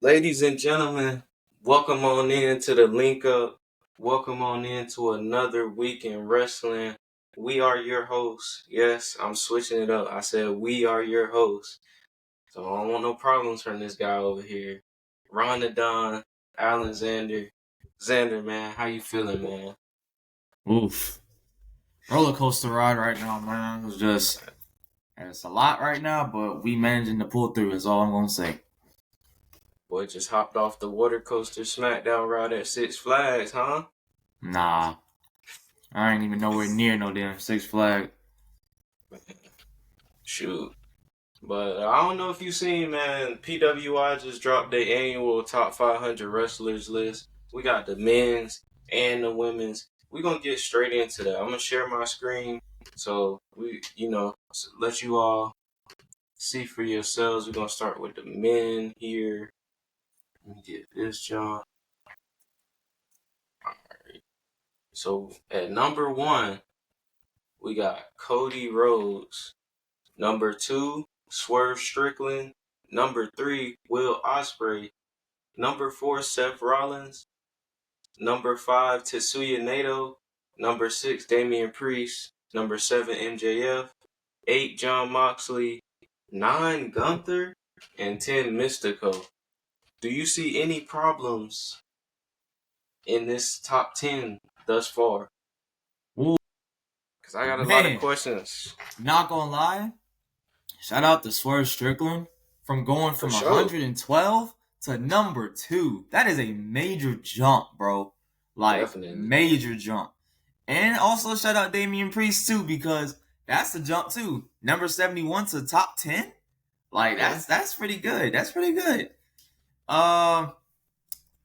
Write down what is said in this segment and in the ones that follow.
Ladies and gentlemen, welcome on in to the link up. Welcome on in to another week in wrestling. We are your hosts. Yes, I'm switching it up. I said we are your hosts. So I don't want no problems from this guy over here. Ron the Don, Alexander. Xander, man, how you feeling, man? Oof. Roller coaster ride right now, man. It's a lot right now, but we managing to pull through is all I'm gonna say. Boy just hopped off the water coaster SmackDown ride at Six Flags, huh? Nah. I ain't even nowhere near no damn Six Flag. Shoot. But I don't know if you seen, man, PWI just dropped their annual top 500 wrestlers list. We got the men's and the women's. We're going to get straight into that. I'm going to share my screen so let you all see for yourselves. We're going to start with the men here. Let me get this, John. All right. So at number 1, we got Cody Rhodes. Number 2, Swerve Strickland. Number 3, Will Ospreay. Number 4, Seth Rollins. Number 5, Tetsuya Naito. Number 6, Damian Priest. Number 7, MJF. 8, Jon Moxley. 9, Gunther. And 10, Mystico. Do you see any problems in this top 10 thus far? Ooh. Because I got a lot of questions. Not gonna lie. Shout out to Swerve Strickland from going from 112 to number 2. That is a major jump, bro. Definitely. Major jump. And also shout out Damian Priest too, because that's a jump too. Number 71 to top 10. That's pretty good. That's pretty good.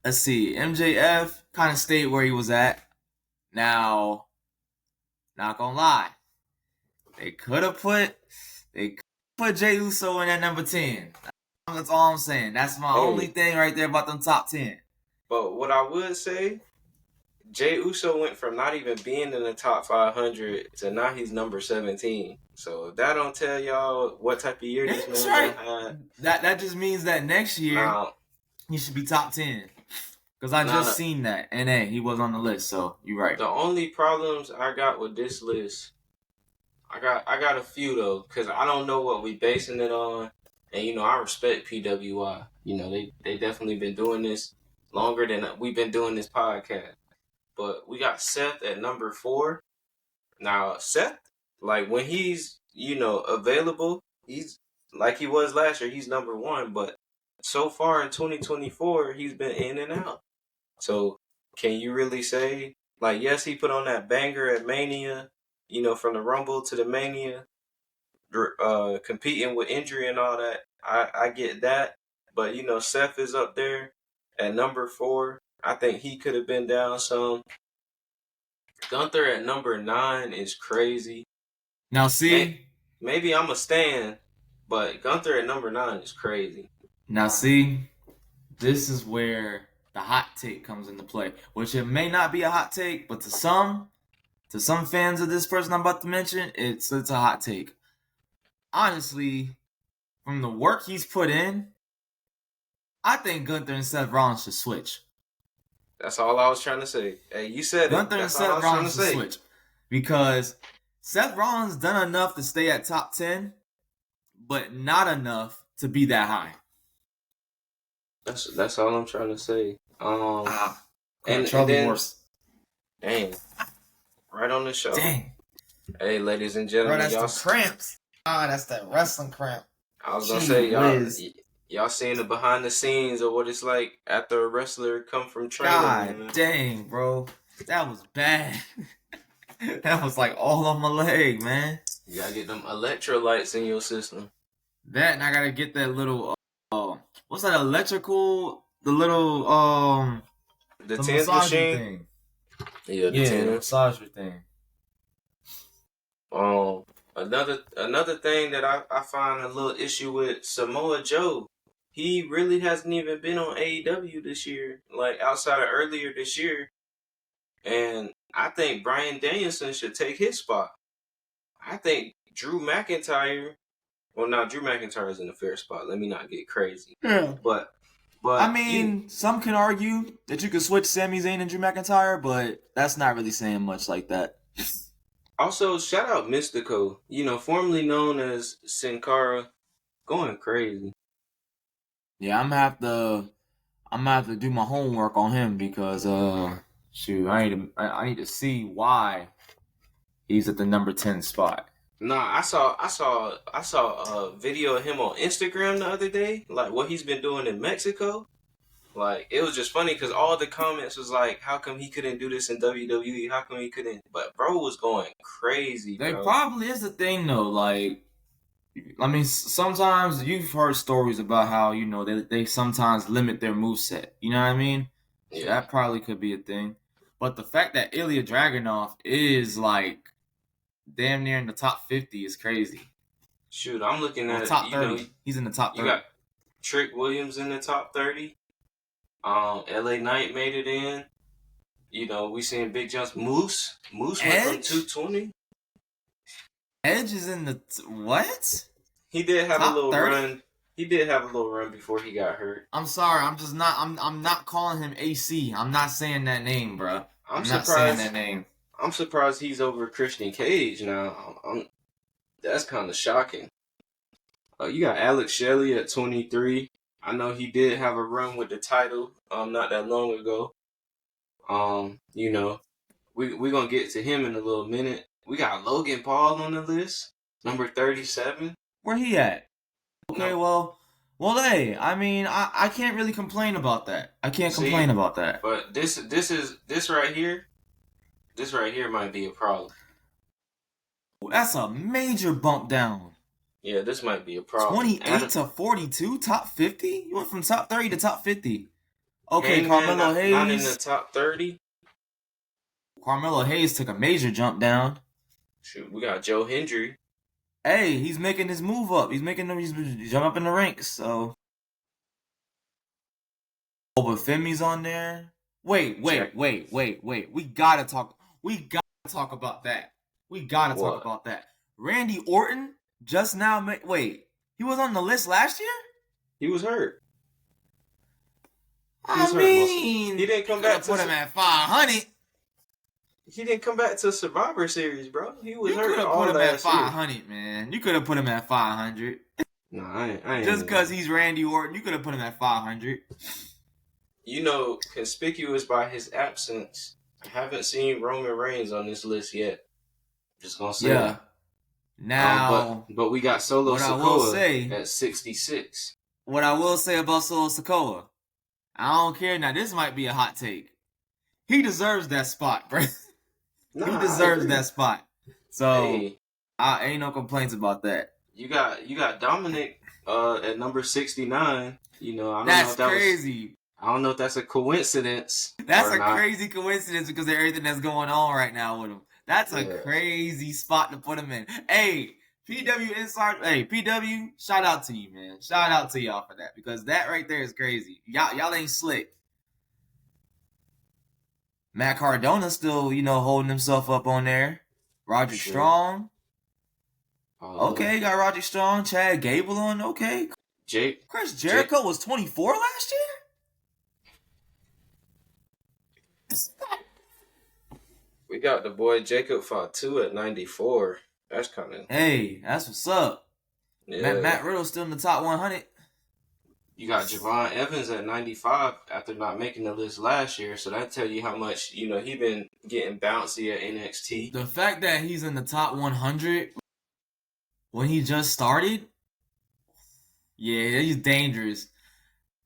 Let's see. MJF kind of stayed where he was at. Now, not gonna lie, they could have put Jey Uso in at number 10. That's all I'm saying. That's my only thing right there about them top 10. But what I would say, Jey Uso went from not even being in the top 500 to now he's number 17. So if that don't tell y'all what type of year this man had. That just means that next year he should be top 10. Because I just seen that. And hey, he was on the list, so you're right. The only problems I got with this list, I got a few though, because I don't know what we basing it on. And I respect PWI. They definitely been doing this longer than we've been doing this podcast. But we got Seth at number 4. Now, Seth, like when he's, available, he's like he was last year, he's number 1. But so far in 2024, he's been in and out. So can you really say, like, yes, he put on that banger at Mania, from the Rumble to the Mania, competing with injury and all that. I get that. But, Seth is up there at number 4. I think he could have been down some. Gunther at number 9 is crazy. Now see, maybe I'm a stan, but Gunther at number 9 is crazy. Now see, this is where the hot take comes into play, which it may not be a hot take, but to some fans of this person I'm about to mention, it's a hot take. Honestly, from the work he's put in, I think Gunther and Seth Rollins should switch. That's all I was trying to say. Hey, you said Gunther and Seth Rollins should switch. Because Seth Rollins done enough to stay at top 10, but not enough to be that high. That's all I'm trying to say. And Charlie Morse. Dang. Right on the show. Dang. Hey, ladies and gentlemen. Bro, that's the cramps. That's that wrestling cramp. I was going to say, y'all seeing the behind the scenes of what it's like after a wrestler come from training. God dang, bro. That was bad. That was like all on my leg, man. You gotta get them electrolytes in your system. That, and I gotta get that little, what's that electrical, the little, the TENS machine thing. Yeah, the massager thing. Another thing that I find a little issue with Samoa Joe, he really hasn't even been on AEW this year, like outside of earlier this year. And I think Bryan Danielson should take his spot. I think Drew McIntyre, well, now Drew McIntyre is in a fair spot. Let me not get crazy. Yeah. But But I mean, some can argue that you could switch Sami Zayn and Drew McIntyre, but that's not really saying much like that. also shout out Mystico, formerly known as Sin Cara, going crazy. Yeah, I'm gonna have to do my homework on him because shoot, I need to see why he's at the number 10 spot. Nah, I saw a video of him on Instagram the other day, like what he's been doing in Mexico. Like it was just funny because all the comments was like, "How come he couldn't do this in WWE? How come he couldn't?" But bro was going crazy, There bro. probably is a thing though, like I mean, sometimes you've heard stories about how they sometimes limit their moveset. You know what I mean? So Yeah. that probably could be a thing. But the fact that Ilya Dragunov is like damn near in the top 50 is crazy. Shoot, I'm looking Well, at top 30. He's in the top you 30. got Trick Williams in the top 30. LA Knight made it in. We seeing big jumps. Moose went from Edge? 220. Edge is in the what? He did have a Top little 30? run. He did have a little run before he got hurt. I'm sorry. I'm just not. I'm not calling him AC. I'm not saying that name, bro. I'm not saying that name. I'm surprised he's over Christian Cage now. That's kind of shocking. You got Alex Shelley at 23. I know he did have a run with the title not that long ago. We're going to get to him in a little minute. We got Logan Paul on the list, number 37. Where he at? Okay, well, hey, I mean, I can't really complain about that. I can't complain about that. But this right here, might be a problem. That's a major bump down. Yeah, this might be a problem. 28 to 42, top 50? You went from top 30 to top 50. Okay, Hangman, Carmelo Hayes. Not in the top 30. Carmelo Hayes took a major jump down. Shoot, we got Joe Hendry. Hey, he's making his move up. He's jump up in the ranks. So, but Femi's on there. Wait. We gotta talk about that. Talk about that. Randy Orton just now. He was on the list last year. He was hurt. He didn't come back. Put him at 500. He didn't come back to Survivor Series, bro. He was hurt. You could have put him at 500, man. You could have put him at 500. No, I ain't. Just because he's Randy Orton, you could have put him at 500. Conspicuous by his absence, I haven't seen Roman Reigns on this list yet. Just gonna say. Yeah. Now, but we got Solo Sikoa at 66. What I will say about Solo Sikoa, I don't care. Now, this might be a hot take. He deserves that spot, bro. He deserves that spot. So, I ain't no complaints about that. You got Dominic at number 69. I don't know if that crazy. I don't know if that's a coincidence. That's a crazy coincidence because of everything that's going on right now with him. That's a crazy spot to put him in. Hey, PW Insider. Hey, PW, shout out to you, man. Shout out to y'all for that because that right there is crazy. Y'all ain't slick. Matt Cardona still, holding himself up on there. Roderick Strong. Okay, got Roderick Strong. Chad Gable on. Okay. Chris Jericho was 24 last year? We got the boy Jacob Fatu at 94. That's kind of... Hey, that's what's up. Yeah. Matt Riddle's still in the top 100. You got Javon Evans at 95 after not making the list last year. So that tell you how much, he been getting bouncy at NXT. The fact that he's in the top 100 when he just started, yeah, he's dangerous.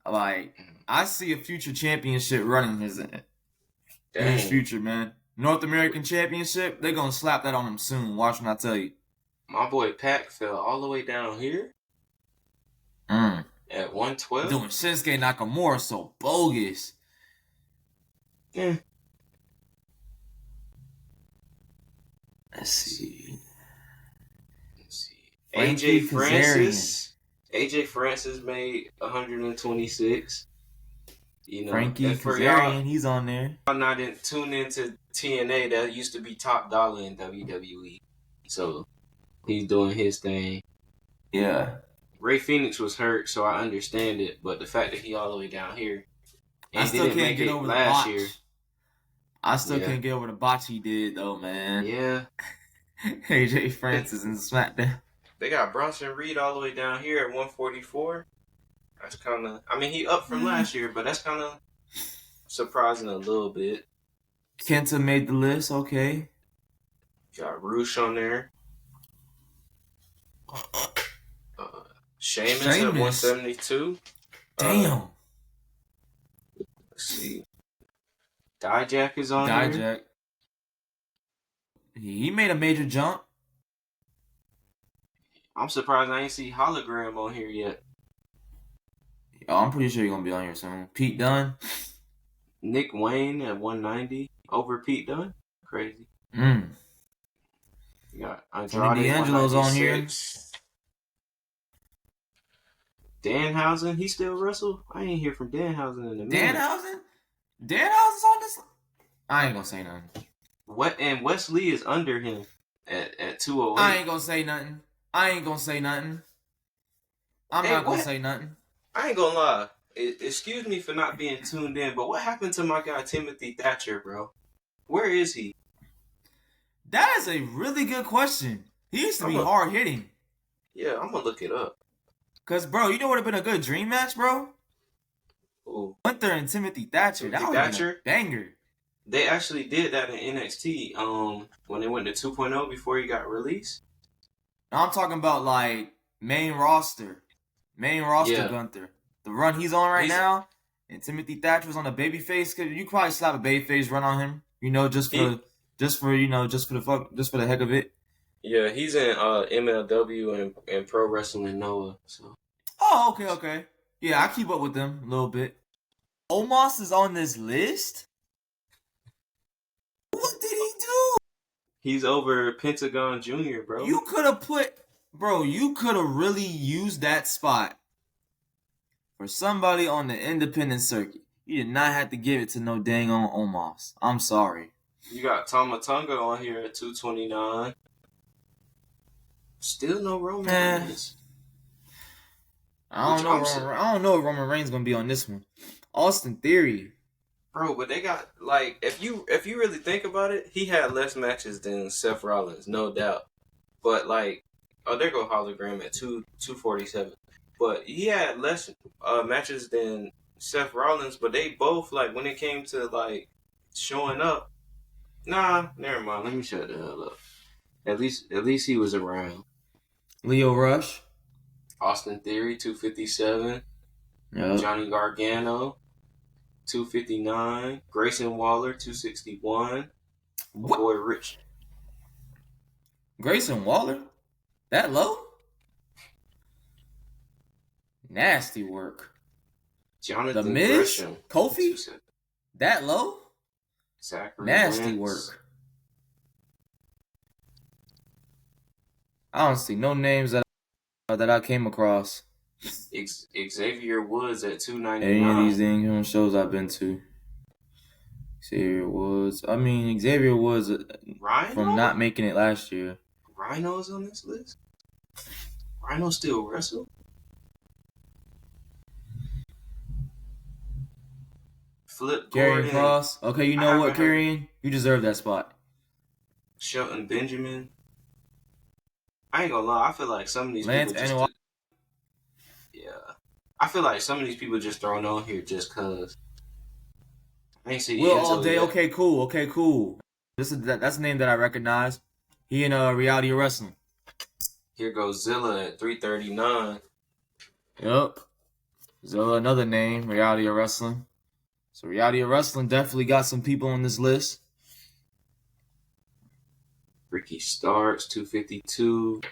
Like, I see a future championship running his future, man. North American Championship, they're going to slap that on him soon. Watch when I tell you. My boy Pac fell all the way down here. At 112. Doing Shinsuke Nakamura so bogus. Yeah. Let's see. AJ Francis made 126. Frankie Kazarian, he's on there. I'm not tuned into TNA. That used to be top dollar in WWE. So he's doing his thing. Yeah. Ray Phoenix was hurt, so I understand it. But the fact that he all the way down here I and still didn't can't make get it over the last year. botch. I still Yeah. can't get over the botch he did, though, man. Yeah. AJ Francis in SmackDown. They got Bronson Reed all the way down here at 144. That's kind of, I mean, he up from last year, but that's kind of surprising a little bit. Kenta made the list, okay. Got Roosh on there. Sheamus at 172. Damn. Let's see. Dijak is on here. Dijak. He made a major jump. I'm surprised I ain't see Hologram on here yet. Oh, I'm pretty sure you're going to be on here soon. Pete Dunne. Nick Wayne at 190 over Pete Dunne. Crazy. You got Andrade D'Angelo's on here. Danhausen, he still wrestle? I ain't hear from Danhausen in a minute. Danhausen? Danhausen's on this? I ain't going to say nothing. And Wesley is under him at 208. I ain't going to say nothing. I'm not going to say nothing. I ain't gonna lie. Excuse me for not being tuned in, but what happened to my guy Timothy Thatcher, bro? Where is he? That is a really good question. He used to be hard hitting. Yeah, I'm gonna look it up. Cause, bro, you know what would have been a good dream match, bro? Ooh. Gunther and Timothy Thatcher. That would have been a banger. They actually did that in NXT. When they went to 2.0 before he got released. I'm talking about like main roster Gunther. The run he's on right now, and Timothy Thatcher was on a babyface. Cause you could probably slap a babyface run on him. You know, just for the heck of it. Yeah, he's in MLW and Pro Wrestling Noah. So. Oh, okay. Yeah, I keep up with them a little bit. Omos is on this list? What did he do? He's over Pentagon Jr., bro. You could have really used that spot for somebody on the independent circuit. You did not have to give it to no dang on Omos. I'm sorry. You got Tama Tonga on here at 229. Still no Roman Reigns. I don't know if Roman Reigns gonna be on this one. Austin Theory. Bro, but they got, like, if you really think about it, he had less matches than Seth Rollins, no doubt. But, like, there go Hologram at 247. But he had less matches than Seth Rollins, but they both, like, when it came to, like, showing up, nah, never mind. Let me shut the hell up. At least he was around. Leo Rush. Austin Theory, 257. Yep. Johnny Gargano, 259. Grayson Waller, 261. What? Boy Rich. Grayson Waller? That low? Nasty work. Jonathan The Miz? Gresham. Kofi? That low? Zachary Nasty Wentz. work. I don't see no names that I came across. Xavier Woods at 299. Any of these dang shows I've been to. Xavier Woods Rhino? from not making it last year. Rhino's on this list? Rhino still wrestle? Flip Karrion Gordon. Kross. Okay, you know what, Karrion? You deserve that spot. Shelton Benjamin. I ain't gonna lie, I feel like some of these people just... Yeah. I feel like some of these people just thrown on here just cause. I ain't see Will All Day. Okay, cool. That's a name that I recognize. He in Reality of Wrestling. Here goes Zilla at 339. Yep. Zilla, another name, Reality of Wrestling. So Reality of Wrestling definitely got some people on this list. Ricky Starks, 252.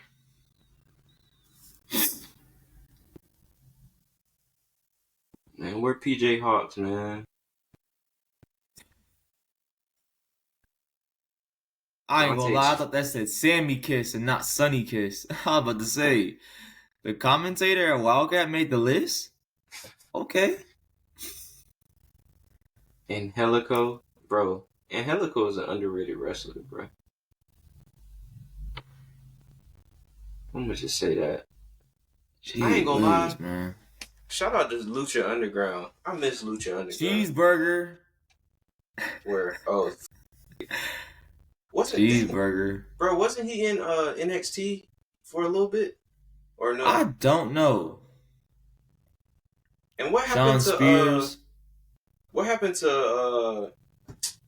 Man, where PJ Hawks, man? I ain't gonna lie, I thought that said Sammy Kiss and not Sunny Kiss. I was about to say, the commentator at Wildcat made the list? Okay. Angelico, bro. Angelico is an underrated wrestler, bro. I'm gonna just say that. I ain't Gee gonna lie. whiz, man. Shout out to Lucha Underground. I miss Lucha Underground. Cheeseburger. Where wasn't Cheeseburger. bro? Wasn't he in NXT for a little bit or no? I don't know. And what Sean happened to Spears. what happened to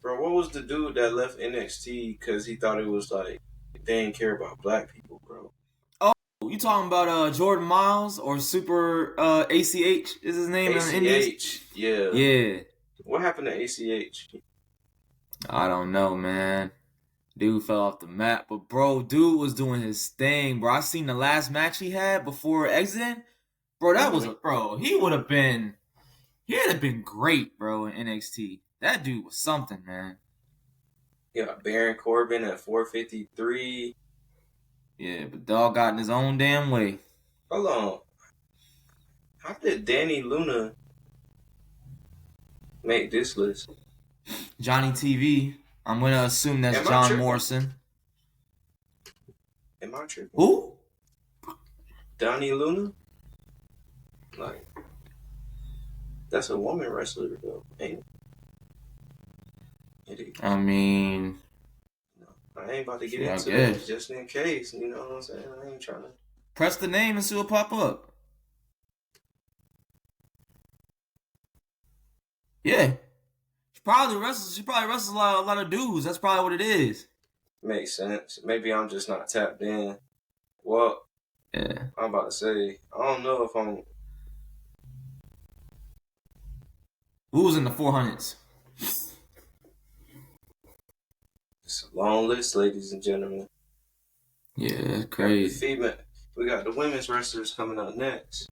bro? What was the dude that left NXT because he thought it was like they didn't care about black people, bro? Oh, you talking about Jordan Miles or Super ACH is his name in the Indies? ACH, yeah. Yeah. What happened to ACH? I don't know, man. Dude fell off the map. But bro, dude was doing his thing, bro. I seen the last match he had before exiting. Bro, that was bro, he'd have been great, bro, in NXT. That dude was something, man. Yeah, Baron Corbin at 453. Yeah, but dog got in his own damn way. Hold on. How did Danny Luna make this list? Johnny TV. I'm gonna assume that's John Morrison. Am I tripping? Who? Danny Luna? Like, that's a woman wrestler, though, ain't it? I mean, no, I ain't about to get into it just in case. You know what I'm saying? I ain't trying to press the name and see what pop up. Yeah, she probably wrestles a lot of dudes. That's probably what it is. Makes sense. Maybe I'm just not tapped in. Well, yeah. I'm about to say I don't know if I'm. Who's in the 400s? It's a long list, ladies and gentlemen. Yeah, that's crazy. We got the women's wrestlers coming up next.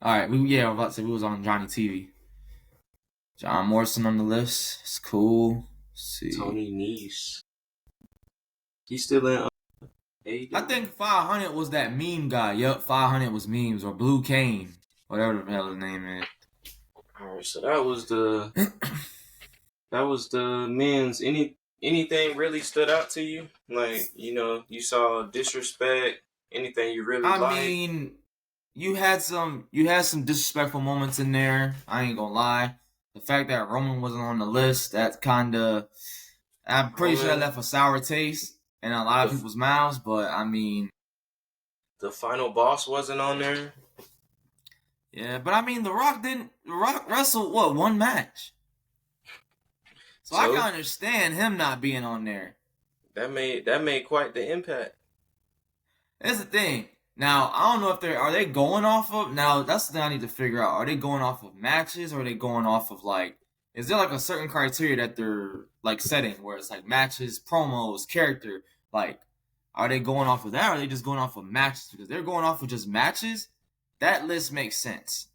All right, I was about to say we was on Johnny TV. John Morrison on the list. It's cool. Let's see. Tony Nese. He's still in AEW? I think 500 was that meme guy. Yup, 500 was memes or Blue Cane, whatever the hell his name is. All right, so that was the men's. Anything really stood out to you? Like, you know, you saw disrespect. Anything you really liked? I mean, you had some disrespectful moments in there. I ain't gonna lie. The fact that Roman wasn't on the list, that kinda, I'm pretty sure that left a sour taste in a lot of people's mouths. But I mean, the final boss wasn't on there. Yeah, but I mean, The Rock wrestled one match. So I can understand him not being on there. That made quite the impact. That's the thing. Now, I don't know if are they going off of, now that's the thing I need to figure out. Are they going off of matches or are they going off of like, is there like a certain criteria that they're like setting where it's like matches, promos, character, like, are they going off of that or are they just going off of matches? Because they're going off of just matches, that list makes sense.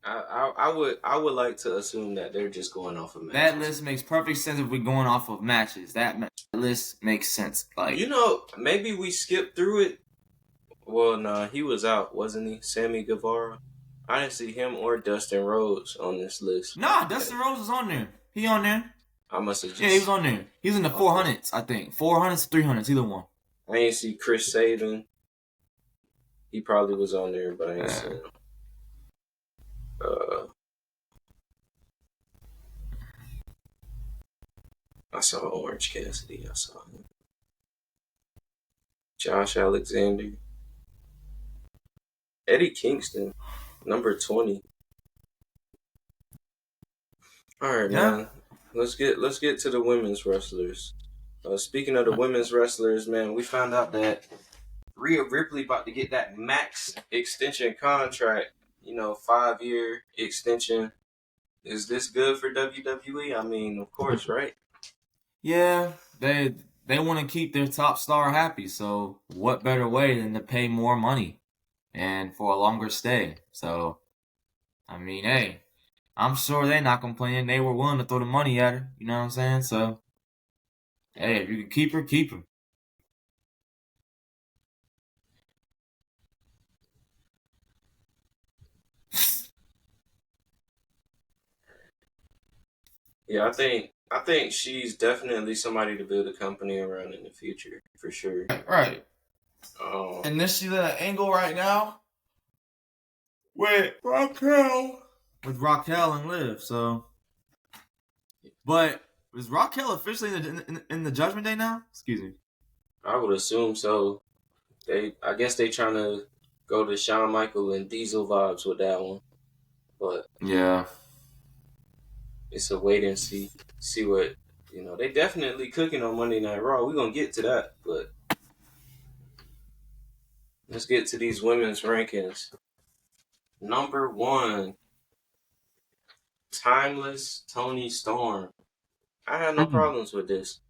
I would like to assume that they're just going off of matches. That list makes perfect sense if we're going off of matches. That list makes sense. Like, you know, maybe we skipped through it. Well, nah, he was out, wasn't he? Sammy Guevara. I didn't see him or Dustin Rhodes on this list. Nah, Dustin Rhodes is on there. He on there. I must have just... Yeah, he was on there. He's in the 400s, I think. 400s, 300s, either one. I ain't see Chris Sabin. He probably was on there, but I ain't seen him. I saw Orange Cassidy. I saw him. Josh Alexander. Eddie Kingston, number 20. All right, man. Let's get to the women's wrestlers. Speaking of the women's wrestlers, man, we found out that Rhea Ripley about to get that max extension contract. You know, 5-year extension. Is this good for WWE? I mean, of course, right? Yeah, they want to keep their top star happy. So what better way than to pay more money and for a longer stay? So, I mean, hey, I'm sure they're not complaining. They were willing to throw the money at her. You know what I'm saying? So, hey, if you can keep her, keep her. Yeah, I think she's definitely somebody to build a company around in the future, for sure. Right. And initiated an angle right now with Raquel. With Raquel and Liv, so. But is Raquel officially in the Judgment Day now? Excuse me. I would assume so. I guess they trying to go to Shawn Michael and Diesel vibes with that one, but Yeah. it's a wait and see. See what They definitely cooking on Monday Night Raw. We're gonna get to that, but let's get to these women's rankings. Number 1, Timeless Toni Storm. I had no problems with this.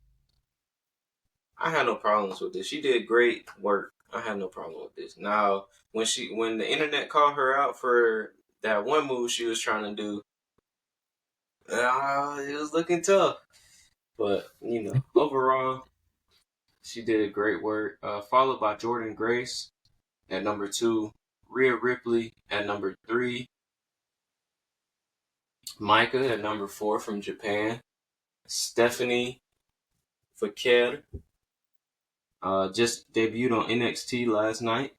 She did great work. I had no problem with this. Now, when the internet called her out for that one move she was trying to do, it was looking tough. But overall, she did great work. Followed by Jordynne Grace at number 2, Rhea Ripley at number 3, Micah at number 4 from Japan, Stephanie Fakir just debuted on NXT last night.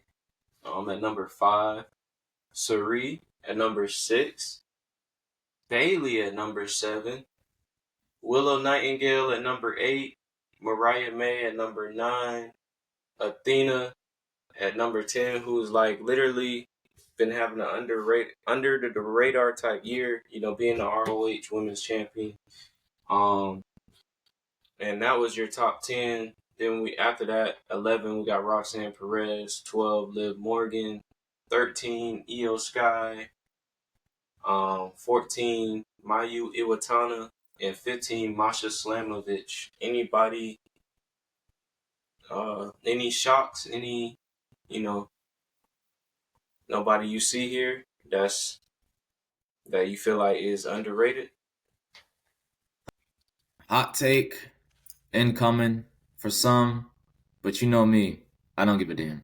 At number 5, Sari at number 6, Bailey at number 7, Willow Nightingale at number 8, Mariah May at number 9, Athena at number 10, who's like literally been having an under the radar type year, being the ROH Women's Champion. And that was your top 10. Then after that, 11, we got Roxanne Perez, 12, Liv Morgan, 13, Io Sky, 14, Mayu Iwatana, and 15, Masha Slamovich. Anybody, any shocks, nobody you see here that you feel like is underrated? Hot take, incoming for some, but you know me, I don't give a damn.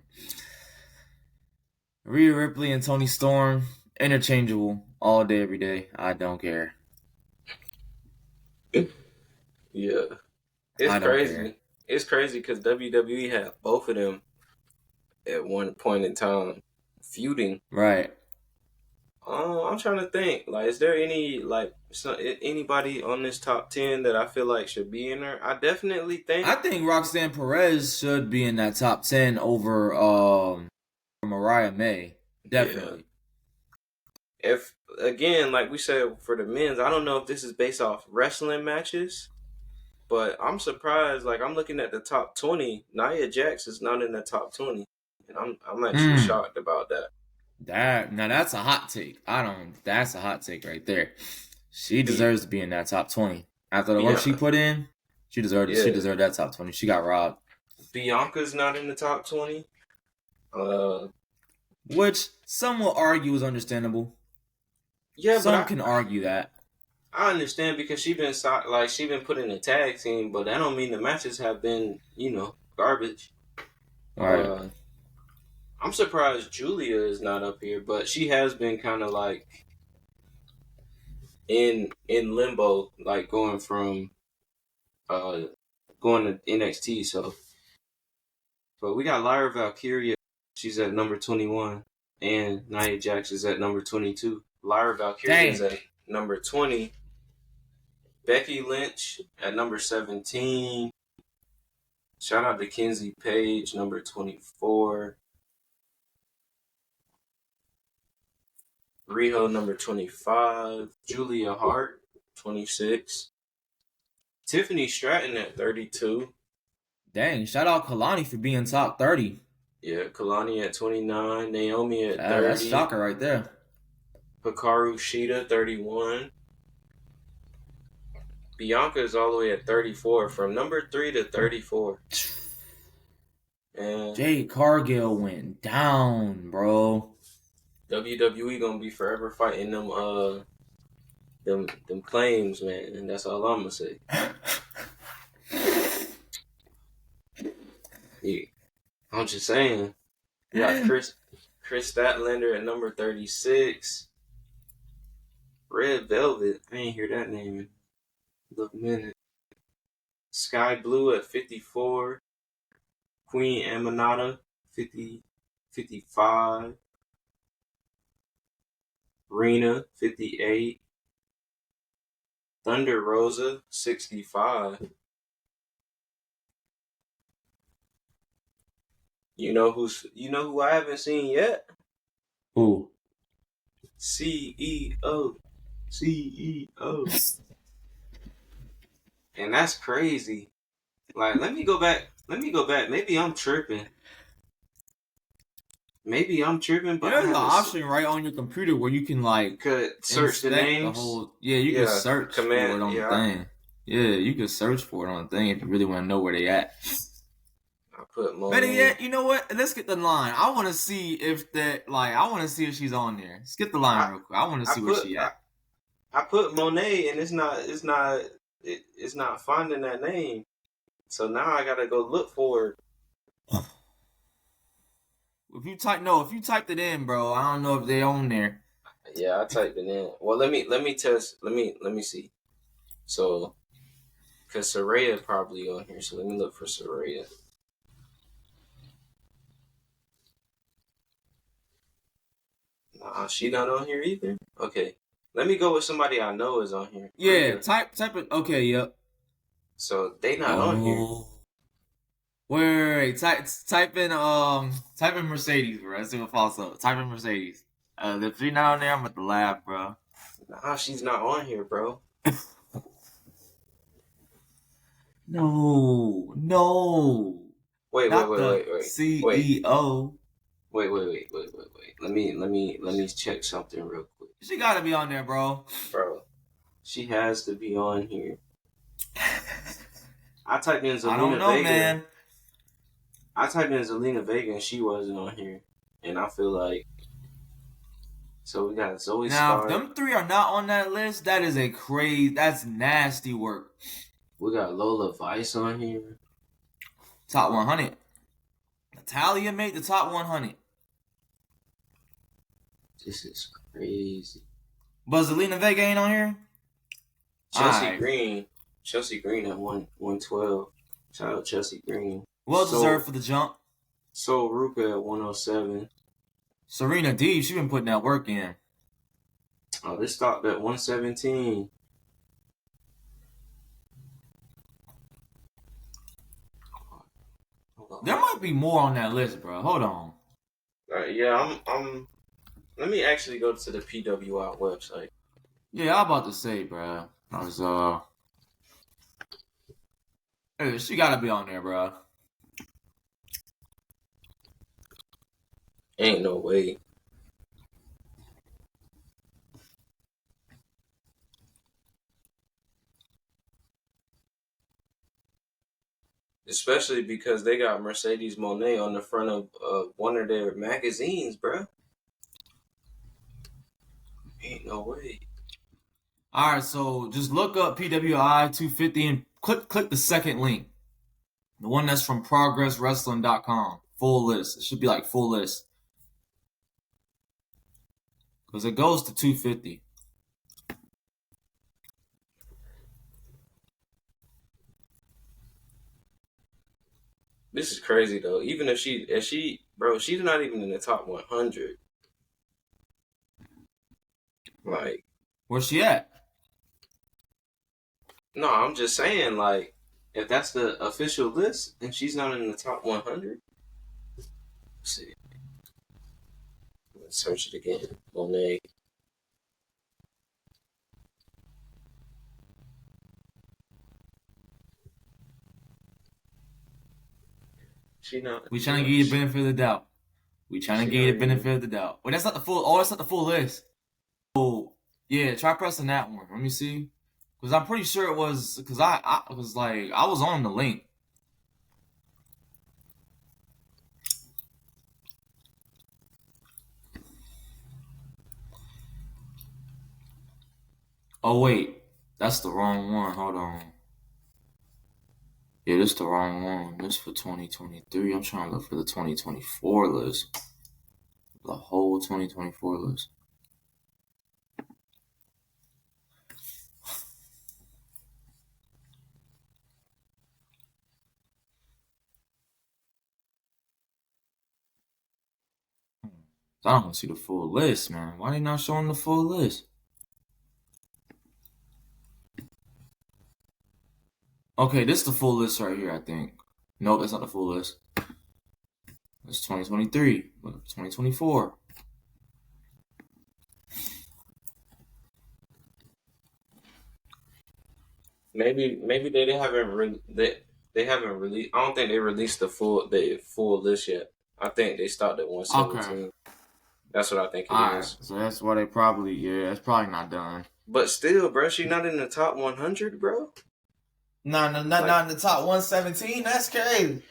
Rhea Ripley and Toni Storm, interchangeable all day, every day. I don't care. Yeah. It's crazy. It's crazy because WWE had both of them at one point in time feuding. Right. I'm trying to think. Like, is there anybody on this top 10 that I feel like should be in there? I think Roxanne Perez should be in that top 10 over Mariah May. Definitely. Yeah. If again, like we said for the men's, I don't know if this is based off wrestling matches, but I'm surprised. Like, I'm looking at the top 20. Nia Jax is not in the top 20, and I'm actually shocked about that. That's a hot take. That's a hot take right there. She deserves to be in that top 20. After the work she put in, she deserved that top 20. She got robbed. Bianca's not in the top 20. Which some will argue is understandable. Yeah, some can argue that. I understand because she been put in a tag team, but that don't mean the matches have been, garbage. Right. I'm surprised Julia is not up here, but she has been kind of like in limbo, like going from going to NXT. So, but we got Lyra Valkyria. She's at number 21, and Nia Jax is at number 22. Lyra Valkyria is at number 20. Becky Lynch at number 17. Shout out to Kenzie Page, number 24. Riho, number 25. Julia Hart, 26. Tiffany Stratton at 32. Dang, shout out Kalani for being top 30. Yeah, Kalani at 29. Naomi at 30. That's shocker right there. Hikaru Shida, 31. Bianca is all the way at 34, from number 3 to 34. And Jade Cargill went down, bro. WWE gonna be forever fighting them claims, man, and that's all I'm gonna say. Yeah, I'm just saying. We got Chris Statlander at number 36. Red Velvet, I ain't hear that name in a minute. Sky Blue at 54. Queen Aminata, 50, 55. Rena, 58. Thunder Rosa, 65. You know who I haven't seen yet? Who? CEO. CEO. And that's crazy. Like, let me go back. Maybe I'm tripping. But I There's an haven't option right on your computer where you can like could search the inspect the names. whole. Yeah, you can Yeah, search for command. it on the Yeah, thing. Yeah, you can search for it on the thing if you really want to know where they at. I put Better Monet. yet, you know what? Let's get the line. I want to see if that like I want to see if she's on there. Let's get the line I real quick. I want to I see where put she I, at. I put Monet, and it's not finding that name. So now I gotta go look for it. If you typed it in, bro, I don't know if they on there. Yeah, I typed it in. Well, let me test. Let me see. So, cause Soraya probably on here. So let me look for Soraya. Nah, she not on here either. Okay, let me go with somebody I know is on here. Yeah, Rhea. type it. Okay, yep. So they not on here. Oh, wait. Type in Mercedes, bro. Let's see what falls up. Type in Mercedes. If she's not on there, I'm at the lab, bro. Nah, she's not on here, bro. No, not the Wait. CEO. Let me check something real quick, She gotta be on there, bro. bro. She has to be on here. I typed in I don't Zelina know, Vega. man. And she wasn't on here. And I feel like so we got Zoe Now, if Stark. them three are not on that list, that is a crazy. That's nasty work. We got Lola Vice on here. Top 100. Natalia made the top 100. This is crazy. But Zelina Vega ain't on here? Chelsea Alright. Green. Chelsea Green at 112. Shout out Chelsea Green. Well deserved for the jump. So Ruka at 107. Serena Deeb, she been putting that work in. Oh, this stopped at 117. There might be more on that list, bro. Hold on. Yeah, I'm. Let me actually go to the PWI website. Yeah, I'm about to say, bro. Hey, she gotta be on there, bro. Ain't no way. Especially because they got Mercedes Monet on the front of one of their magazines, bro. Ain't no way. Alright, so just look up PWI 250 and click the second link. The one that's from progresswrestling.com. Full list. It should be like full list. Because it goes to 250. This is crazy though. Even if bro, she's not even in the top 100. Like, Where's she at? no, I'm just saying, like, if that's the official list and she's not in the top 100, let's see. Let's search it again. Monet. She not. We She trying to not. give you the benefit of the doubt. We trying to She give not you the even. benefit of the doubt. Well, that's not the full. Oh, that's not the full list. Oh, yeah. Try pressing that one. Let me see. Because I'm pretty sure it was. Because I was like I was on the link. Oh wait, that's the wrong one. Hold on. Yeah, this is the wrong one. This for 2023. I'm trying to look for the 2024 list. The whole 2024 list. I don't want to see the full list, man. Why they not showing the full list? Okay, this is the full list right here, I think. Nope, that's not the full list. It's 2023, 2024. Maybe they they haven't released. I don't think they released the full list yet. I think they stopped at 117. Okay. That's what I think it Alright, is. so that's why they probably, it's probably not done. But still, bro, she not in the top 100, bro. Not in the top 117. That's crazy.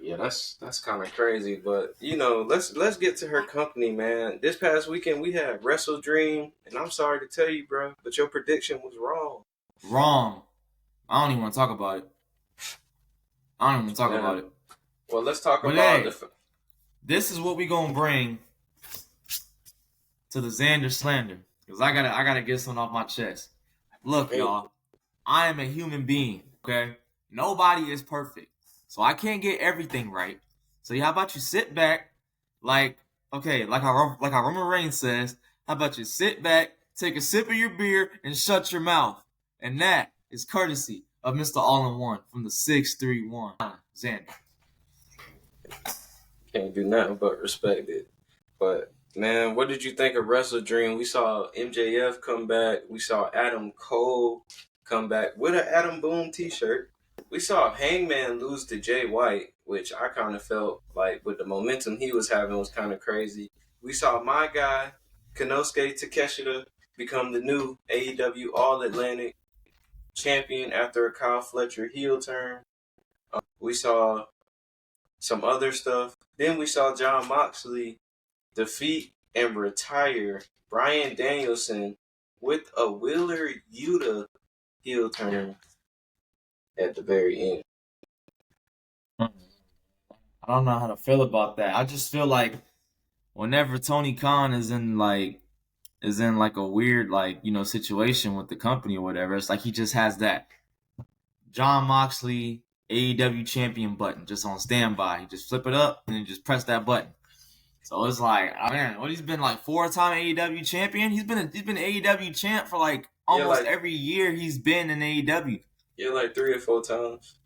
Yeah, that's kind of crazy. But let's get to her company, man. This past weekend we had Wrestledream, and I'm sorry to tell you, bro, but your prediction was wrong. Wrong. I don't even want to talk about it. Well, let's talk about this is what we gonna bring to the Xander slander, because I gotta get something off my chest. Look, y'all, I am a human being. Okay, nobody is perfect, so I can't get everything right. So how about you sit back, like how Roman Reigns says, how about you sit back, take a sip of your beer, and shut your mouth? And that is courtesy of Mr. All-in-One from the 631 Xander. Can't do nothing but respect it. But man, what did you think of Wrestledream? We saw MJF come back. We saw Adam Cole come back with an Adam Boone t-shirt. We saw Hangman lose to Jay White, which I kind of felt like with the momentum he was having was kind of crazy. We saw my guy, Konosuke Takeshita, become the new AEW All-Atlantic champion after a Kyle Fletcher heel turn. We saw some other stuff. Then we saw Jon Moxley defeat and retire Bryan Danielson with a Wheeler Yuta heel turn at the very end. I don't know how to feel about that. I just feel like whenever Tony Khan is in like a weird situation with the company or whatever, it's like he just has that Jon Moxley AEW champion button just on standby. You just flip it up and then just press that button. So it's like, man, he's been like 4-time AEW champion. He's been AEW champ for like almost every year he's been in AEW. Yeah, like 3 or 4 times.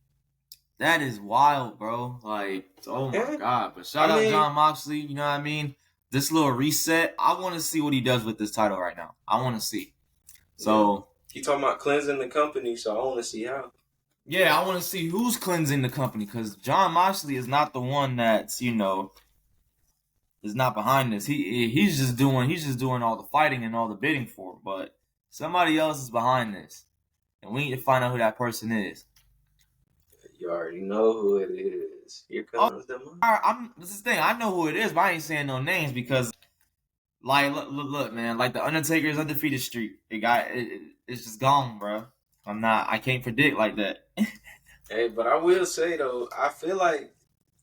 That is wild, bro. Like, oh my God. But shout out Jon Moxley, you know what I mean? This little reset, I want to see what he does with this title right now. I want to see. So he talking about cleansing the company, so I want to see how. Yeah, I want to see who's cleansing the company, because Jon Moxley is not the one that's, is not behind this. He's just doing all the fighting and all the bidding for it. But somebody else is behind this, and we need to find out who that person is. You already know who it is. Here comes the money. This is the thing. I know who it is, but I ain't saying no names because, look, man. Like the Undertaker's undefeated streak, it's just gone, bro. I can't predict like that. Hey, but I will say though, I feel like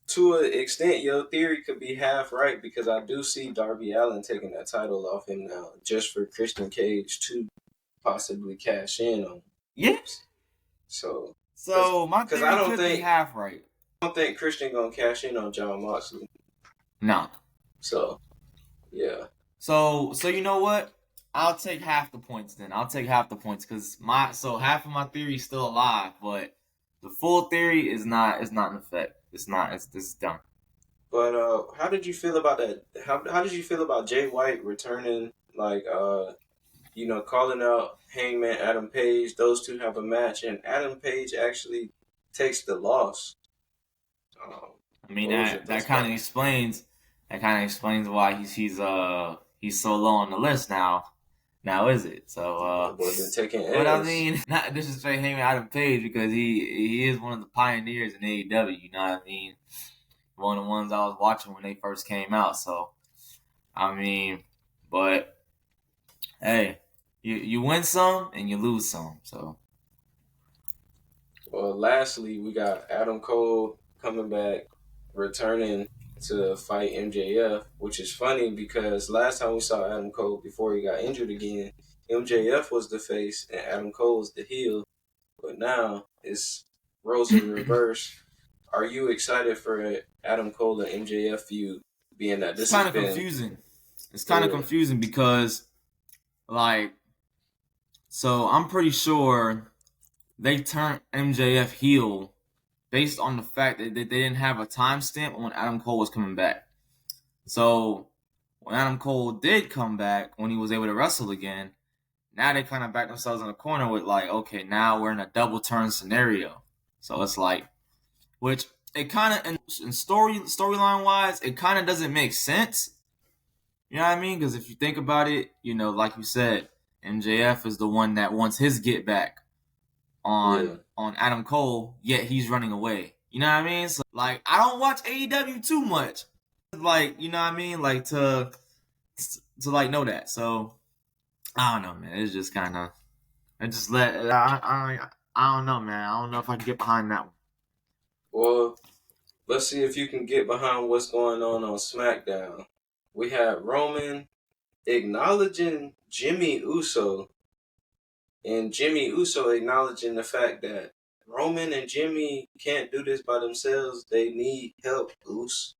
to an extent your theory could be half right, because I do see Darby Allin taking that title off him now just for Christian Cage to possibly cash in on. Yes. So my theory could be half right. I don't think Christian gonna cash in on Jon Moxley. No. So, yeah. So you know what? I'll take half the points then. I'll take half the points because half of my theory is still alive, but the full theory is not in effect. It's not. It's done. But how did you feel about that? How did you feel about Jay White returning? Calling out Hangman Adam Page. Those two have a match, and Adam Page actually takes the loss. I mean that kind of explains why he's so low on the list now. Now is it? So but I mean, not disrespect Hangman Adam Page because he is one of the pioneers in AEW. You know what I mean? One of the ones I was watching when they first came out. So I mean, but hey, you win some and you lose some. So. Well, lastly, we got Adam Cole coming back, returning to fight MJF, which is funny because last time we saw Adam Cole before he got injured again, MJF was the face and Adam Cole was the heel. But now it's roles in reverse. Are you excited for Adam Cole and MJF feud, being that this is kind of confusing? it's kind of Yeah. confusing because, like, so I'm pretty sure they turned MJF heel based on the fact that they didn't have a timestamp on when Adam Cole was coming back. So when Adam Cole did come back, when he was able to wrestle again, now they kind of back themselves in the corner with like, okay, now we're in a double turn scenario. So it's like, which it kind of in storyline wise, it kind of doesn't make sense. You know what I mean? Because if you think about it, like you said, MJF is the one that wants his get back Yeah. on Adam Cole, yet he's running away. You know what I mean? So, like, I don't watch AEW too much, like, you know what I mean, like to like know that. So I don't know, man. It's just kind of, I just let I don't know, man. I don't know if I can get behind that one. Well, let's see if you can get behind what's going on SmackDown. We had Roman acknowledging Jimmy Uso, and Jimmy Uso acknowledging the fact that Roman and Jimmy can't do this by themselves. They need help, Uso.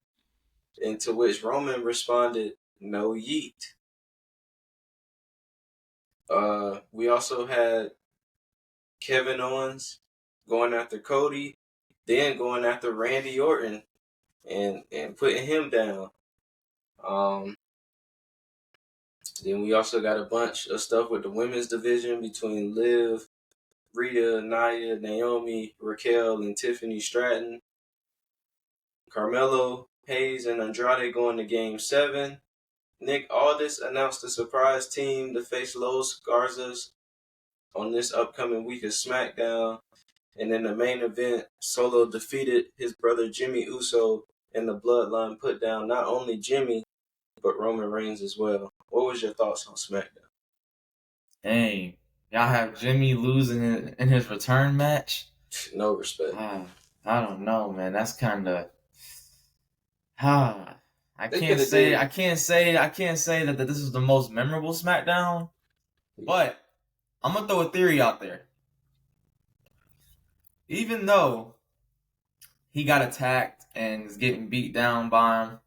And to which Roman responded, "No yeet." We also had Kevin Owens going after Cody, then going after Randy Orton and putting him down. Um, then we also got a bunch of stuff with the women's division between Liv, Rhea, Nia, Naomi, Raquel, and Tiffany Stratton. Carmelo, Hayes, and Andrade going to Game 7. Nick Aldis announced a surprise team to face Los Garzas on this upcoming week of SmackDown. And in the main event, Solo defeated his brother Jimmy Uso, and the Bloodline put down not only Jimmy, but Roman Reigns as well. What was your thoughts on SmackDown? Dang, y'all have Jimmy losing in his return match. No respect. I don't know, man. That's kind of. I They can't could have say did. I can't say that this is the most memorable SmackDown, but I'm gonna throw a theory out there. Even though he got attacked and is getting beat down by him,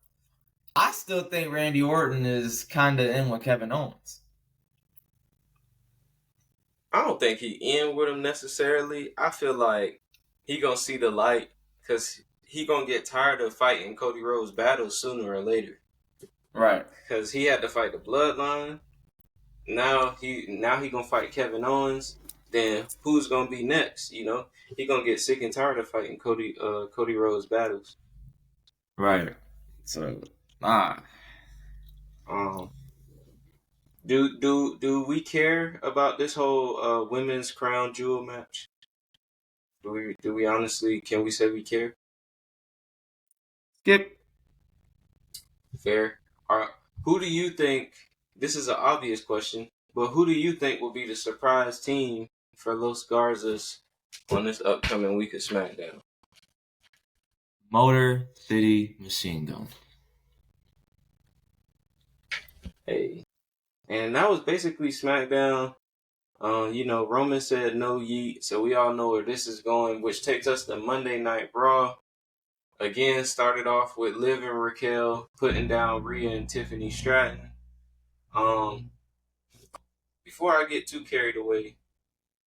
I still think Randy Orton is kind of in with Kevin Owens. I don't think he in with him necessarily. I feel like he gonna see the light because he gonna get tired of fighting Cody Rhodes' battles sooner or later. Right. Because he had to fight the Bloodline. Now he gonna fight Kevin Owens. Then who's gonna be next? You know, he gonna get sick and tired of fighting Cody Rhodes' battles. Right. So, Um, do we care about this whole women's crown jewel match? Do we honestly, can we say we care? skip. Fair. Who do you think? This is an obvious question, but who do you think will be the surprise team for Los Garzas on this upcoming week of SmackDown? Motor City Machine Gun. Hey, and that was basically SmackDown. Roman said no yeet, so we all know where this is going, which takes us to Monday Night Raw. Again, started off with Liv and Raquel putting down Rhea and Tiffany Stratton. Before I get too carried away,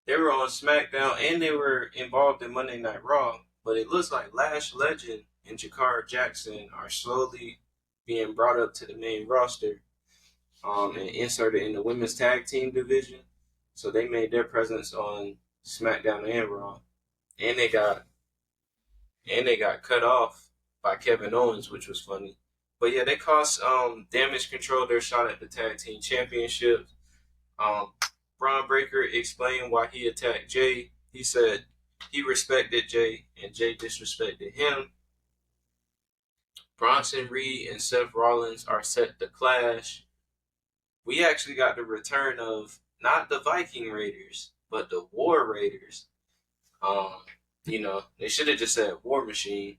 they were on SmackDown and they were involved in Monday Night Raw, but it looks like Lash Legend and Jakara Jackson are slowly being brought up to the main roster and inserted in the women's tag team division. So they made their presence on SmackDown and Raw, and they got cut off by Kevin Owens, which was funny. But yeah, they cost Damage Control their shot at the tag team championship. Braun Breaker explained why he attacked Jay. He said he respected Jay and Jay disrespected him. Bronson Reed and Seth Rollins are set to clash. We actually got the return of not the Viking Raiders, but the War Raiders. They should have just said War Machine.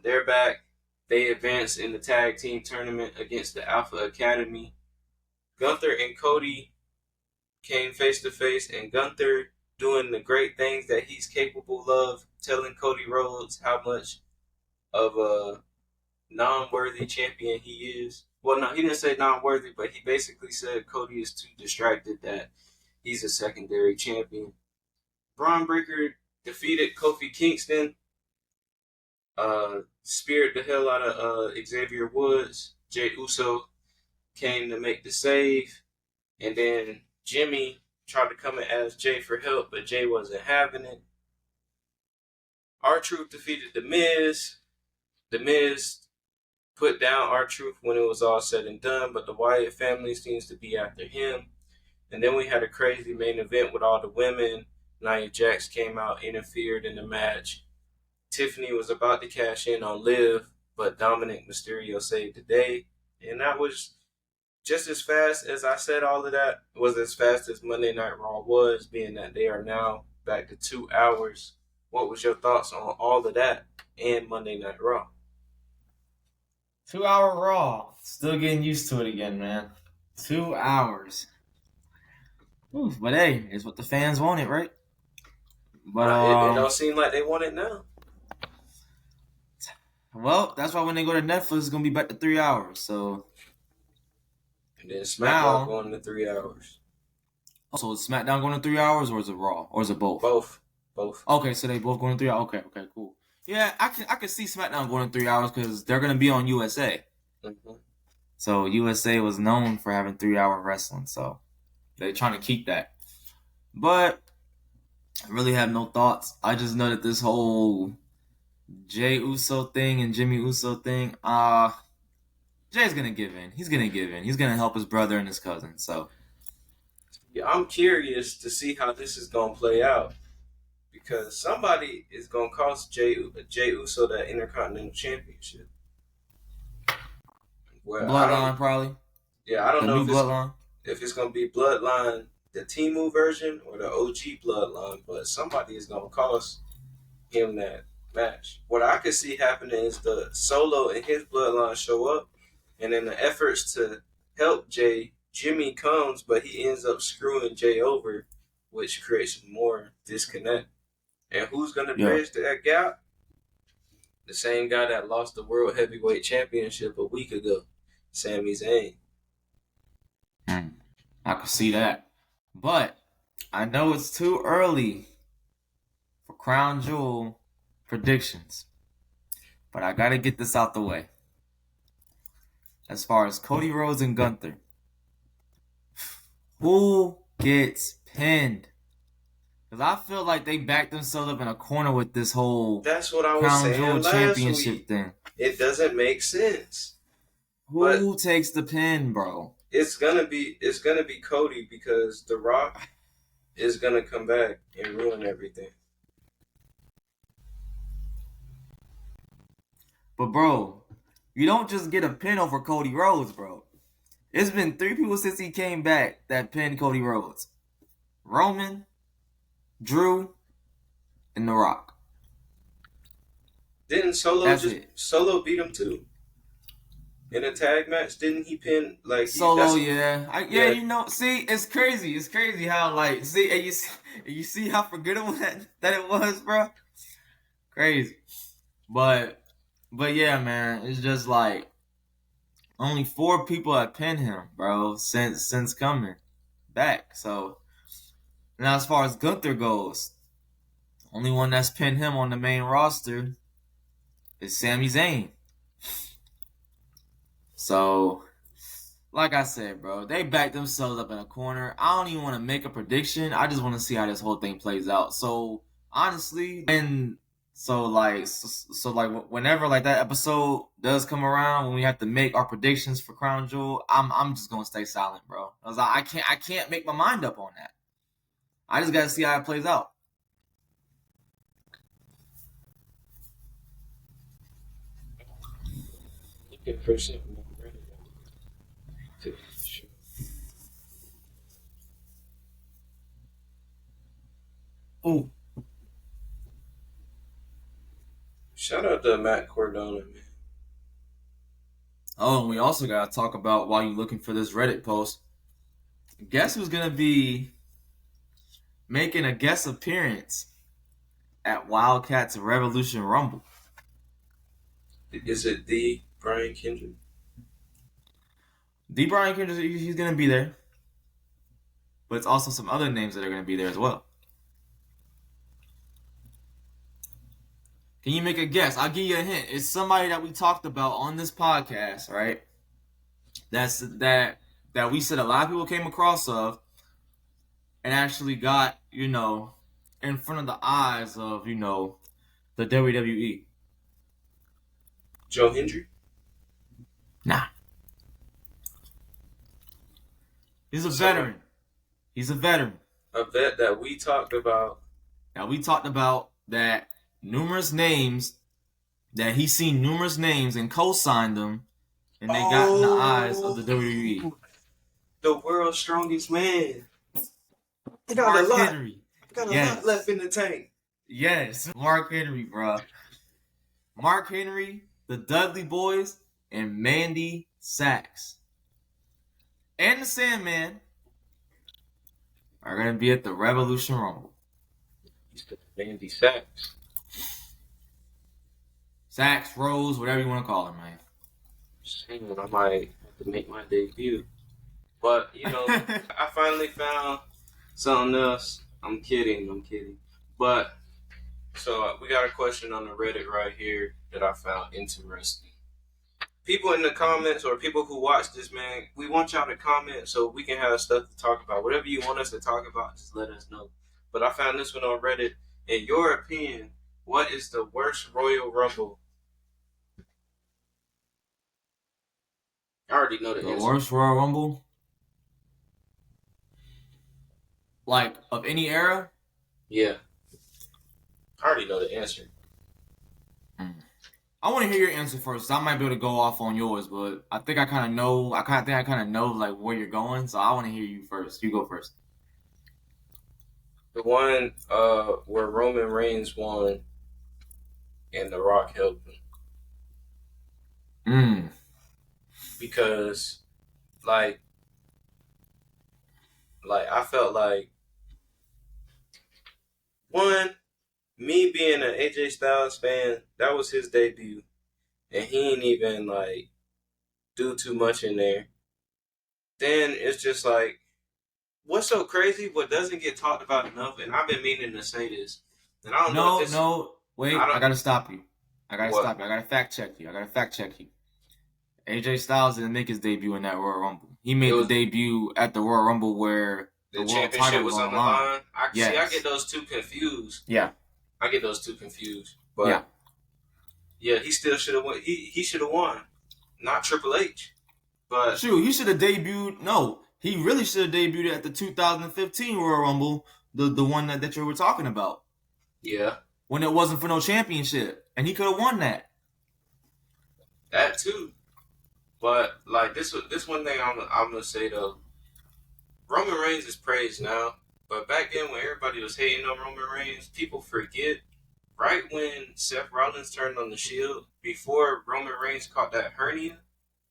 They're back. They advanced in the tag team tournament against the Alpha Academy. Gunther and Cody came face to face, and Gunther doing the great things that he's capable of, telling Cody Rhodes how much of non-worthy champion he is. Well, no, he didn't say non-worthy, but he basically said Cody is too distracted that he's a secondary champion. Braun Breaker defeated Kofi Kingston, speared the hell out of Xavier Woods. Jey Uso came to make the save, and then Jimmy tried to come and ask Jay for help, but Jay wasn't having it. R-Truth defeated The Miz. The Miz put down R-Truth when it was all said and done, but the Wyatt family seems to be after him. And then we had a crazy main event with all the women. Nia Jax came out, interfered in the match. Tiffany was about to cash in on Liv, but Dominic Mysterio saved the day. And that was just as fast as I said all of that, was as fast as Monday Night Raw was, being that they are now back to 2 hours. What was your thoughts on all of that and Monday Night Raw? 2 hour Raw. Still getting used to it again, man. 2 hours. Ooh, but hey, it's what the fans wanted, right? But it don't seem like they want it now. Well, that's why when they go to Netflix, it's gonna be back to 3 hours. So. And then SmackDown going to 3 hours. So is SmackDown going to 3 hours, or is it Raw, or is it both? Both. Okay, so they both going to 3 hours. Okay, cool. Yeah, I can see SmackDown going to 3 hours because they're gonna be on USA. Mm-hmm. So USA was known for having 3 hour wrestling, so they're trying to keep that. But I really have no thoughts. I just know that this whole Jey Uso thing and Jimmy Uso thing, Jay's gonna give in. He's gonna give in. He's gonna help his brother and his cousin. So yeah, I'm curious to see how this is gonna play out, because somebody is gonna cost Jey Uso that Intercontinental Championship. Well, Bloodline probably. Yeah, I don't know if it's gonna be Bloodline, the Temu version, or the OG Bloodline, but somebody is gonna cost him that match. What I could see happening is the Solo and his Bloodline show up, and in the efforts to help Jay, Jimmy comes, but he ends up screwing Jay over, which creates more disconnect. And who's gonna bridge that gap? The same guy that lost the World Heavyweight Championship a week ago, Sami Zayn. I can see that. But I know it's too early for Crown Jewel predictions. But I gotta get this out the way. As far as Cody Rhodes and Gunther, who gets pinned? Because I feel like they backed themselves up in a corner with this whole That's what I was Crown Jewel Championship thing. It doesn't make sense. Who takes the pin, bro? It's gonna be Cody, because The Rock is gonna come back and ruin everything. But bro, you don't just get a pin over Cody Rhodes, bro. It's been 3 people since he came back that pinned Cody Rhodes: Roman, Drew, and The Rock. Didn't Solo beat him too? In a tag match, didn't he pin Solo? Yeah. You know, see, it's crazy. It's crazy how and you see how forgettable that it was, bro. Crazy, but yeah, man, it's just like only 4 people have pinned him, bro, since coming back. So now, as far as Gunther goes, only one that's pinned him on the main roster is Sami Zayn. So, like I said, bro, they backed themselves up in a corner. I don't even want to make a prediction. I just want to see how this whole thing plays out. So, honestly, whenever that episode does come around, when we have to make our predictions for Crown Jewel, I'm just gonna stay silent, bro. I can't make my mind up on that. I just gotta see how it plays out. Looking for something. Oh, shout out to Matt Cardona, man. Oh, and we also gotta talk about, while you're looking for this Reddit post, guess who's gonna be making a guest appearance at Wildcats Revolution Rumble? Is it the Brian Kendrick. D. Brian Kendrick, he's going to be there. But it's also some other names that are going to be there as well. Can you make a guess? I'll give you a hint. It's somebody that we talked about on this podcast, right? That we said a lot of people came across of and actually got, in front of the eyes of, the WWE. Joe Hendry? Nah. He's a veteran. He's a veteran. A vet that we talked about. Now, we talked about that numerous names, that he's seen numerous names and co-signed them, and they got in the eyes of the WWE. The world's strongest man. He got Mark a lot. Henry. Got a lot left in the tank. Yes, Mark Henry, bro. Mark Henry, the Dudley Boys, and Mandy Sachs. And the Sandman are going to be at the Revolution Rumble. Mandy Sachs. Sachs, Rose, whatever you want to call him, man. Saying I might have to make my debut. But, I finally found something else. I'm kidding. But, so we got a question on the Reddit right here that I found interesting. People in the comments or people who watch this, man, we want y'all to comment so we can have stuff to talk about. Whatever you want us to talk about, just let us know. But I found this one on Reddit. In your opinion, what is the worst Royal Rumble? I already know the answer. The worst Royal Rumble? Like, of any era? Yeah. I already know the answer. I want to hear your answer first. I might be able to go off on yours, but I think I kind of know. I kind of know like where you're going, so I want to hear you first. You go first. The one where Roman Reigns won and The Rock helped him. Because, like I felt like, one, me being an AJ Styles fan, that was his debut. And he ain't even, do too much in there. Then it's just like, what's so crazy, what doesn't get talked about enough, and I've been meaning to say this, and I don't know if this... Wait, I gotta stop you. I gotta fact check you. AJ Styles didn't make his debut in that Royal Rumble. He made the debut at the Royal Rumble where the world championship was on the line. I get those two confused. Yeah. I get those two confused. But yeah, he still should have won. He should have won. Not Triple H. But shoot, he should have debuted. No, he really should have debuted at the 2015 Royal Rumble, the one that you were talking about. Yeah. When it wasn't for no championship, and he could have won that. That too. But this one thing I'm gonna say though, Roman Reigns is praised now, but back then when everybody was hating on Roman Reigns, people forget. Right when Seth Rollins turned on the Shield, before Roman Reigns caught that hernia,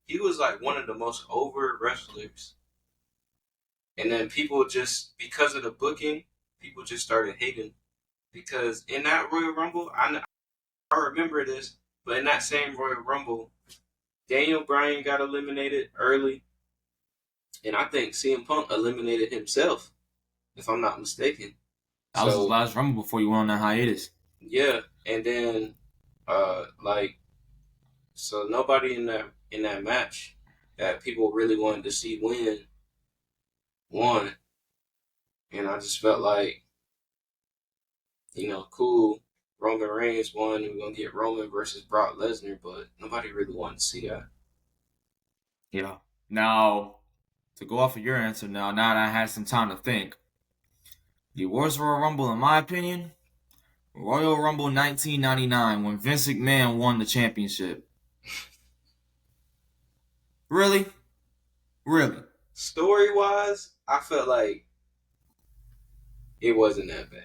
he was one of the most over wrestlers. And then people just, because of the booking, people just started hating. Because in that Royal Rumble, I remember this, but in that same Royal Rumble, Daniel Bryan got eliminated early. And I think CM Punk eliminated himself, if I'm not mistaken. That was his last Rumble before you went on that hiatus. Yeah, and then, so nobody in that match that people really wanted to see won. And I just felt like, cool, Roman Reigns won, and we're going to get Roman versus Brock Lesnar, but nobody really wanted to see that. Yeah. Now, to go off of your answer now that I had some time to think, the worst Royal Rumble, in my opinion, Royal Rumble 1999, when Vince McMahon won the championship. Really? Story-wise, I felt like it wasn't that bad.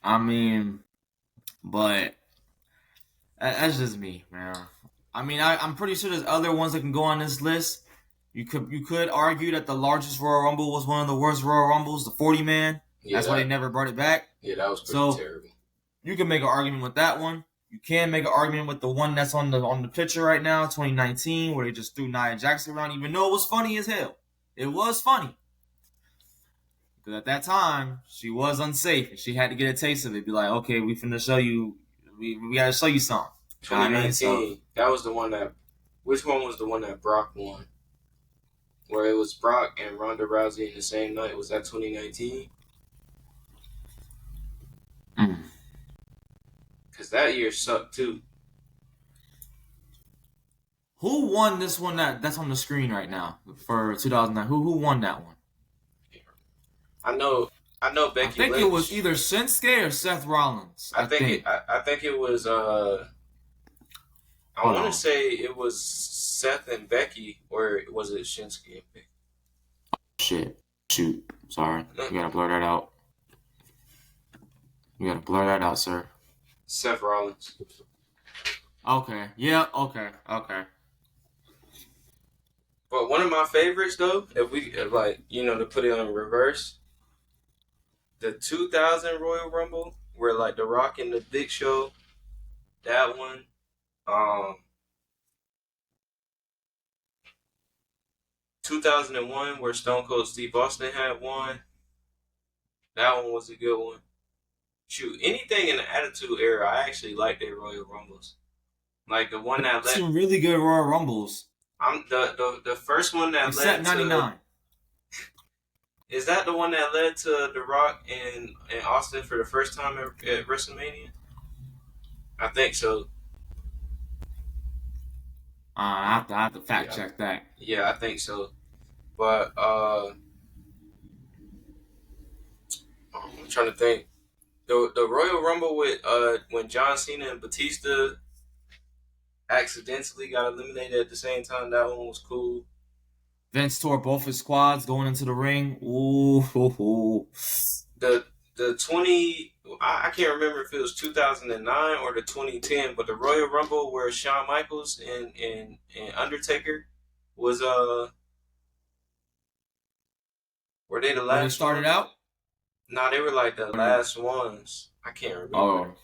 I mean, but that's just me, man. I mean, I'm pretty sure there's other ones that can go on this list. You could argue that the largest Royal Rumble was one of the worst Royal Rumbles, the 40-man. Yeah, that's why they never brought it back. Yeah, that was pretty terrible. You can make an argument with that one. You can make an argument with the one that's on the picture right now, 2019, where they just threw Nia Jax around, even though it was funny as hell. It was funny. Because at that time, she was unsafe, and she had to get a taste of it. Be like, okay, we finna show you, we gotta show you something. 2019. So, that was the one that. Which one was the one that Brock won? Where it was Brock and Ronda Rousey in the same night. Was that 2019? Because that year sucked too. Who won this one that's on the screen right now for 2009? Who won that one? I know Becky I think Lynch. It was either Shinsuke or Seth Rollins. I think it was I want to say it was Seth and Becky, or was it Shinsuke and Becky? Shoot. Sorry. You gotta blur that out. You gotta blur that out, sir. Seth Rollins. Okay. Yeah, okay. But one of my favorites, though, if we, to put it on reverse, the 2000 Royal Rumble, where, The Rock and the Big Show, that one. 2001, where Stone Cold Steve Austin had won. That one was a good one. Shoot, anything in the Attitude Era, I actually like their Royal Rumbles. Like the one that led some really good Royal Rumbles. I'm the first one that led 99. Is that the one that led to The Rock and Austin for the first time at WrestleMania? I think so. I have to fact check that. Yeah, I think so. But I'm trying to think. The Royal Rumble with when John Cena and Batista accidentally got eliminated at the same time, that one was cool. Vince tore both his squads going into the ring. Ooh. The 20, I can't remember if it was 2009 or the 2010, but the Royal Rumble where Shawn Michaels and Undertaker was were they the last? When they started out? No, they were like the last ones. I can't remember. Oh.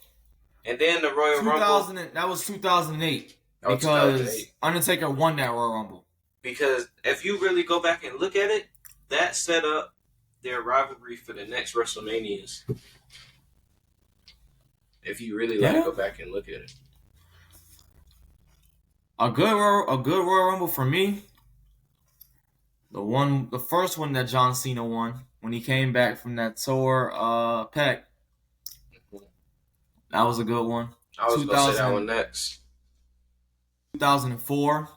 And then the Royal Rumble. That was 2008. Because 2008. Undertaker won that Royal Rumble. Because if you really go back and look at it, that set up their rivalry for the next WrestleManias. If you really go back and look at it. A good Royal Rumble for me. The first one that John Cena won when he came back from that tour pec. That was a good one. I was going to say that one next. 2004.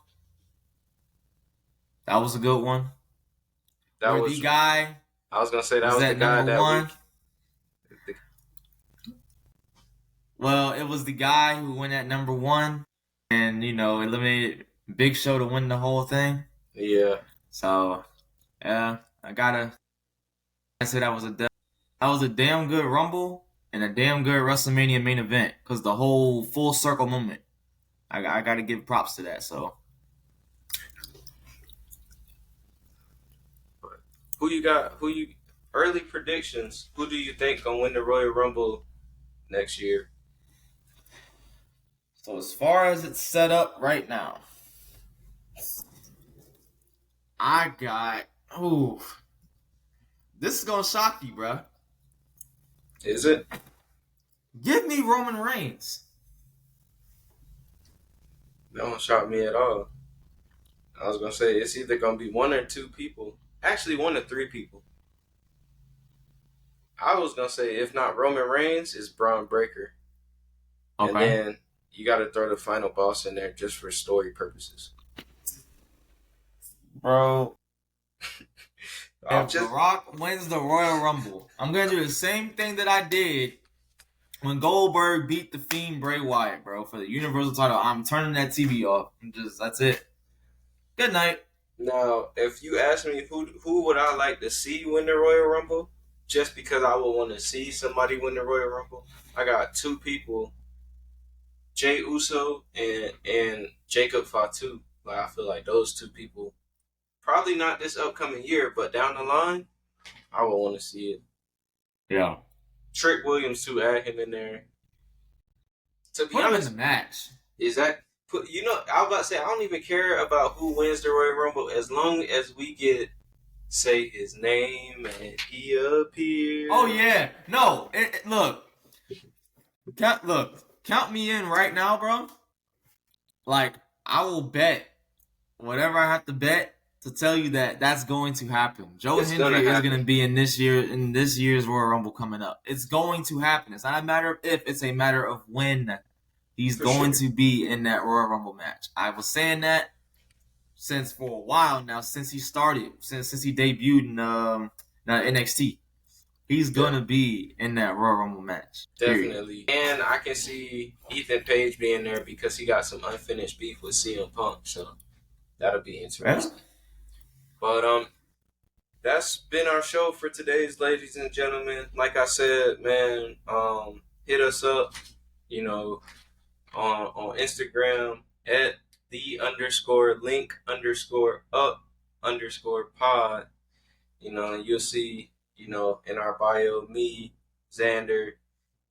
That was a good one. That was the guy. I was going to say that was the guy that one. Well, it was the guy who went at number 1 and, eliminated Big Show to win the whole thing. Yeah. So, yeah, I say that was a damn good Rumble and a damn good WrestleMania main event because the whole full circle moment. I got to give props to that. So, who you got? Early predictions? Who do you think gonna win the Royal Rumble next year? So as far as it's set up right now, I got. This is gonna shock you, bro. Is it? Give me Roman Reigns. That don't shock me at all. I was gonna say it's either gonna be 1 or 2 people. Actually, 1 or 3 people. I was gonna say if not Roman Reigns, it's Braun Breaker. Okay. And then you got to throw the final boss in there just for story purposes. Bro. If The Rock wins the Royal Rumble, I'm going to do the same thing that I did when Goldberg beat The Fiend Bray Wyatt, bro, for the Universal title. I'm turning that TV off. That's it. Good night. Now, if you ask me who would I like to see win the Royal Rumble, just because I would want to see somebody win the Royal Rumble, I got 2 people. Jey Uso and Jacob Fatu. I feel like those 2 people, probably not this upcoming year, but down the line, I would want to see it. Yeah. Trick Williams too, add him in there. To be Put him in honest, the match. is that put? You know, I was about to say I don't even care about who wins the Royal Rumble as long as we get say his name and he appears. Oh yeah, no. Look, count me in right now, bro. Like I will bet whatever I have to bet to tell you that that's going to happen. Joe Hendry is going to be in this year's Royal Rumble coming up. It's going to happen. It's not a matter of if, it's a matter of when he's going to be in that Royal Rumble match. I was saying that since for a while now, since he debuted in NXT. He's going to be in that Royal Rumble match. Definitely. Period. And I can see Ethan Page being there because he got some unfinished beef with CM Punk. So that'll be interesting. Yeah. But that's been our show for today's, ladies and gentlemen. Like I said, man, hit us up, you know, on Instagram at _link_up_pod. You know, and you'll see, you know, in our bio, me, Xander,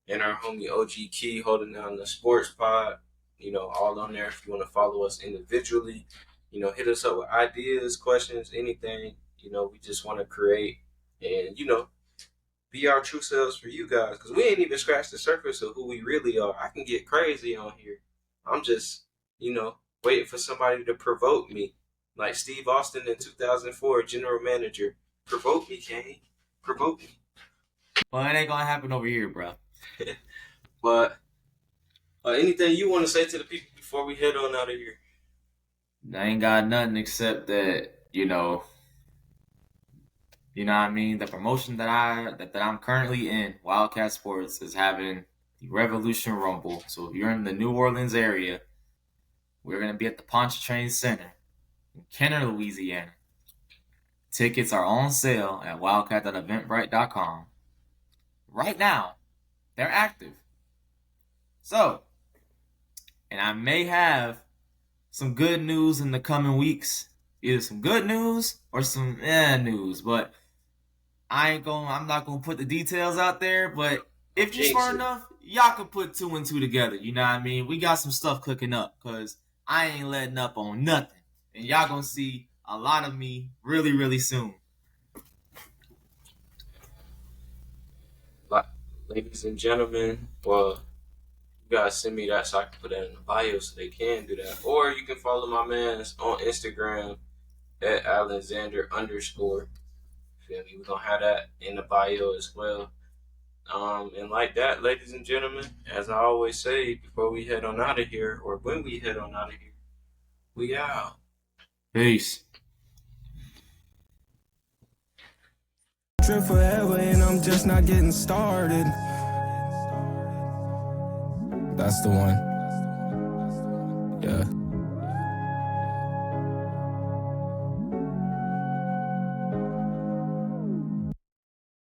and our homie OG Key holding down the sports pod, you know, all on there. If you want to follow us individually, you know, hit us up with ideas, questions, anything. You know, we just want to create and, you know, be our true selves for you guys. Because we ain't even scratched the surface of who we really are. I can get crazy on here. I'm just, you know, waiting for somebody to provoke me. Like Steve Austin in 2004, general manager. Provoke me, Kane. Provoke me. Well, it ain't going to happen over here, bro. But anything you want to say to the people before we head on out of here? I ain't got nothing except that, you know what I mean? The promotion that I'm currently in, Wildcat Sports, is having the Revolution Rumble. So if you're in the New Orleans area, we're going to be at the Pontchartrain Center in Kenner, Louisiana. Tickets are on sale at wildcat.eventbrite.com. Right now, they're active. So, and I may have some good news in the coming weeks. Either some good news or some news. But I'm not gonna put the details out there. But if you're smart enough, y'all can put 2 and 2 together. You know what I mean? We got some stuff cooking up because I ain't letting up on nothing. And y'all gonna see a lot of me really, really soon. Ladies and gentlemen, well, you guys send me that so I can put that in the bio so they can do that. Or you can follow my mans on Instagram at Alexander_. Feel me? We're gonna have that in the bio as well. And like that, ladies and gentlemen, as I always say before we head on out of here, or when we head on out of here, we out. Peace. Trip forever and I'm just not getting started. That's the one. Yeah.